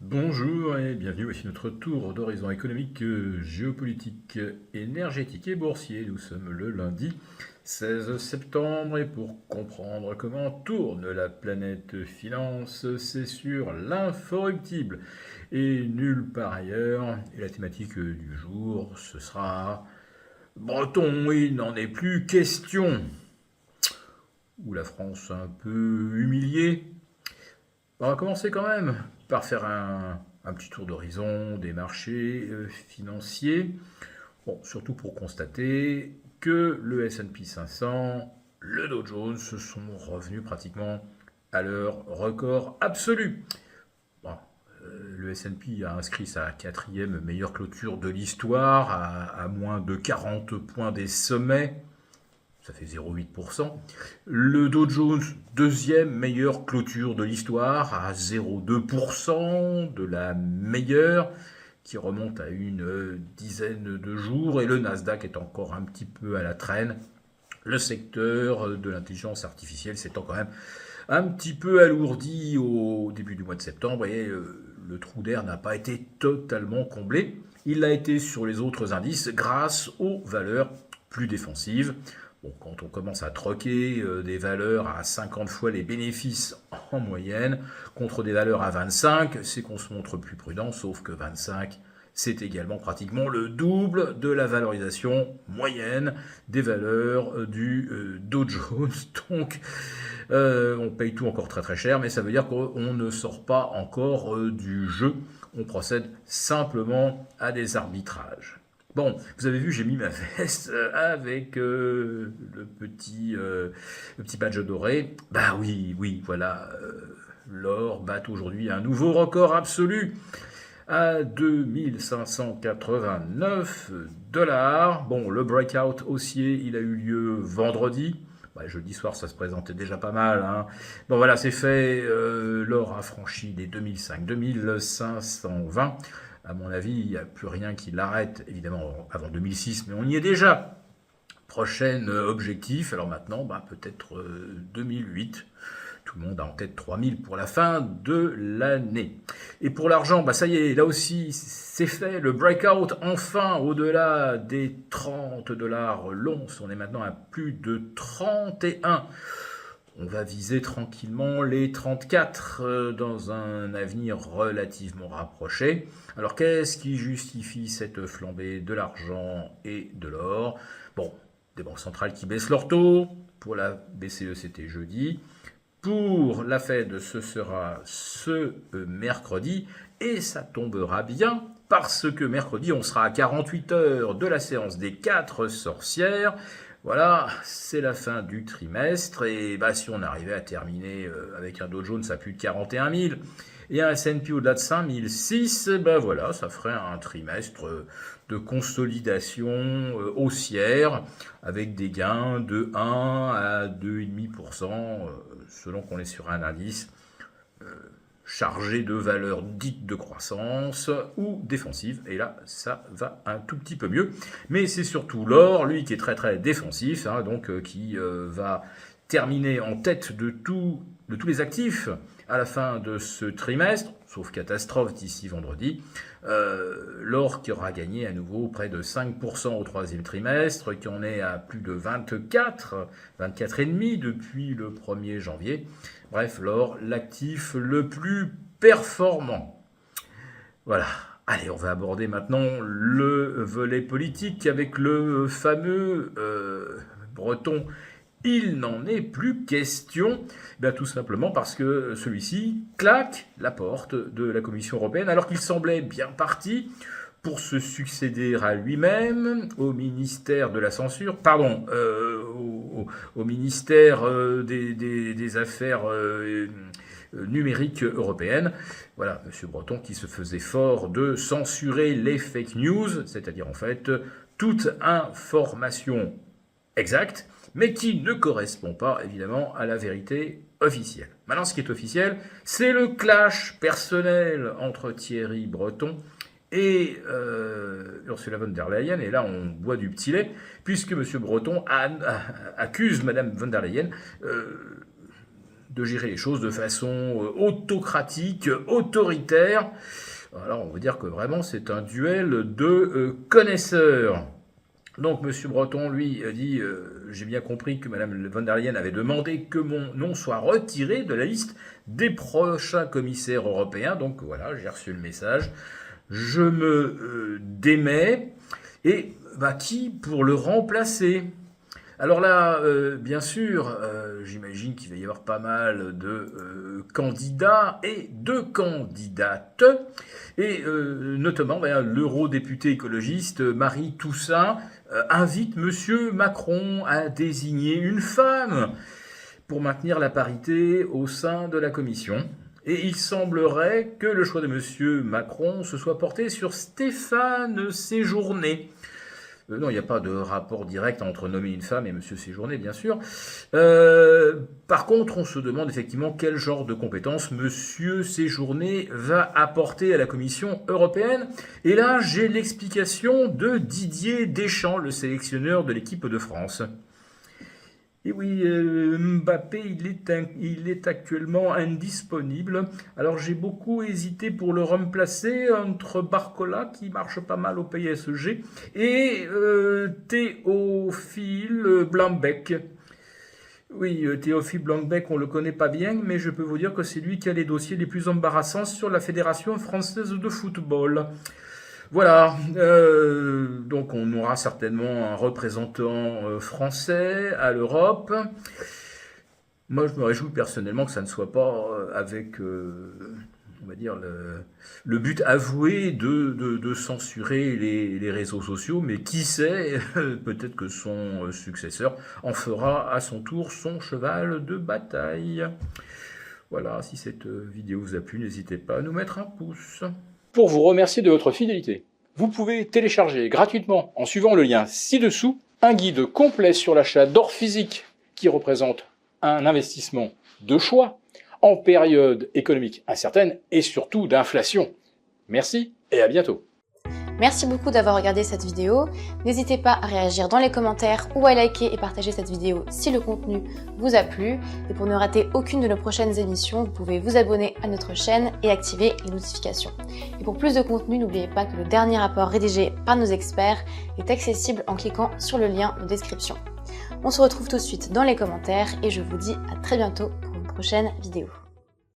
Bonjour et bienvenue, voici notre tour d'horizon économique, géopolitique, énergétique et boursier. Nous sommes le lundi 16 septembre et pour comprendre comment tourne la planète finance, c'est sur l'inforruptible et nulle part ailleurs. Et la thématique du jour, ce sera Breton, il n'en est plus question. Ou la France un peu humiliée. On va commencer quand même par faire un petit tour d'horizon des marchés financiers. Bon, surtout pour constater que le S&P 500, le Dow Jones se sont revenus pratiquement à leur record absolu. Bon, le S&P a inscrit sa quatrième meilleure clôture de l'histoire à moins de 40 points des sommets. Ça fait 0,8%. Le Dow Jones, deuxième meilleure clôture de l'histoire, à 0,2% de la meilleure, qui remonte à une dizaine de jours. Et le Nasdaq est encore un petit peu à la traîne. Le secteur de l'intelligence artificielle s'étant quand même un petit peu alourdi au début du mois de septembre. Et le trou d'air n'a pas été totalement comblé. Il l'a été sur les autres indices grâce aux valeurs plus défensives. Bon, quand on commence à troquer des valeurs à 50 fois les bénéfices en moyenne contre des valeurs à 25, c'est qu'on se montre plus prudent, sauf que 25, c'est également pratiquement le double de la valorisation moyenne des valeurs du Dow Jones. Donc, on paye tout encore très très cher, mais ça veut dire qu'on ne sort pas encore du jeu. On procède simplement à des arbitrages. Bon, vous avez vu, j'ai mis ma veste avec le petit badge doré. Bah oui, oui, voilà. L'or bat aujourd'hui un nouveau record absolu à 2589 $. Bon, le breakout haussier, il a eu lieu vendredi. Bah, jeudi soir, ça se présentait déjà pas mal, hein. Bon, voilà, c'est fait. L'or a franchi les 2005, 2520. À mon avis, il n'y a plus rien qui l'arrête, évidemment, avant 2006, mais on y est déjà. Prochain objectif, alors maintenant, bah, peut-être 2008. Tout le monde a en tête 3000 pour la fin de l'année. Et pour l'argent, bah ça y est, là aussi, c'est fait. Le breakout, enfin, au-delà des 30 $ l'once. On est maintenant à plus de 31. On va viser tranquillement les 34 dans un avenir relativement rapproché. Alors qu'est-ce qui justifie cette flambée de l'argent et de l'or? Bon, des banques centrales qui baissent leur taux. Pour la BCE, c'était jeudi. Pour la Fed, ce sera ce mercredi. Et ça tombera bien parce que mercredi, on sera à 48 heures de la séance des 4 sorcières. Voilà, c'est la fin du trimestre. Et bah, si on arrivait à terminer avec un Dow Jones à plus de 41 000 et un S&P au-delà de 5006, ben voilà, ça ferait un trimestre de consolidation haussière avec des gains de 1 à 2,5% selon qu'on est sur un indice chargé de valeurs dites de croissance ou défensives. Et là, ça va un tout petit peu mieux. Mais c'est surtout l'or, lui, qui est très très défensif, hein, donc qui va terminer en tête de tous les actifs à la fin de ce trimestre, sauf catastrophe d'ici vendredi. L'or qui aura gagné à nouveau près de 5% au troisième trimestre, qui en est à plus de 24,5 depuis le 1er janvier. Bref, l'or, l'actif le plus performant. Voilà. Allez, on va aborder maintenant le volet politique avec le fameux Breton. Il n'en est plus question, bien, tout simplement parce que celui-ci claque la porte de la Commission européenne alors qu'il semblait bien parti pour se succéder à lui-même au ministère de la censure, pardon, au ministère des Affaires numériques européennes. Voilà, M. Breton qui se faisait fort de censurer les fake news, c'est-à-dire en fait toute information exacte, mais qui ne correspond pas évidemment à la vérité officielle. Maintenant, ce qui est officiel, c'est le clash personnel entre Thierry Breton et Ursula von der Leyen, et là on boit du petit lait, puisque M. Breton accuse Mme von der Leyen de gérer les choses de façon autocratique, autoritaire. Alors on va dire que vraiment c'est un duel de connaisseurs. Donc M. Breton, lui, a dit j'ai bien compris que Mme von der Leyen avait demandé que mon nom soit retiré de la liste des prochains commissaires européens. Donc voilà, j'ai reçu le message. Je me démets. Et qui pour le remplacer ? Alors là, bien sûr, j'imagine qu'il va y avoir pas mal de candidats et de candidates. Et notamment, l'eurodéputée écologiste Marie Toussaint invite M. Macron à désigner une femme pour maintenir la parité au sein de la Commission. Et il semblerait que le choix de M. Macron se soit porté sur Stéphane Séjourné. Non, il n'y a pas de rapport direct entre nommer une femme et M. Séjourné, bien sûr. Par contre, on se demande effectivement quel genre de compétences M. Séjourné va apporter à la Commission européenne. Et là, j'ai l'explication de Didier Deschamps, le sélectionneur de l'équipe de France. Et oui, Mbappé, il est actuellement indisponible. Alors j'ai beaucoup hésité pour le remplacer entre Barcola, qui marche pas mal au PSG, et Théophile Blanc-Bec. Oui, Théophile Blanc-Bec, on le connaît pas bien, mais je peux vous dire que c'est lui qui a les dossiers les plus embarrassants sur la Fédération française de football. Voilà, donc on aura certainement un représentant français à l'Europe. Moi, je me réjouis personnellement que ça ne soit pas avec, on va dire, le but avoué de censurer les réseaux sociaux, mais qui sait, peut-être que son successeur en fera à son tour son cheval de bataille. Voilà, si cette vidéo vous a plu, n'hésitez pas à nous mettre un pouce. Pour vous remercier de votre fidélité, vous pouvez télécharger gratuitement, en suivant le lien ci-dessous, un guide complet sur l'achat d'or physique qui représente un investissement de choix en période économique incertaine et surtout d'inflation. Merci et à bientôt. Merci beaucoup d'avoir regardé cette vidéo. N'hésitez pas à réagir dans les commentaires ou à liker et partager cette vidéo si le contenu vous a plu. Et pour ne rater aucune de nos prochaines émissions, vous pouvez vous abonner à notre chaîne et activer les notifications. Et pour plus de contenu, n'oubliez pas que le dernier rapport rédigé par nos experts est accessible en cliquant sur le lien de description. On se retrouve tout de suite dans les commentaires et je vous dis à très bientôt pour une prochaine vidéo.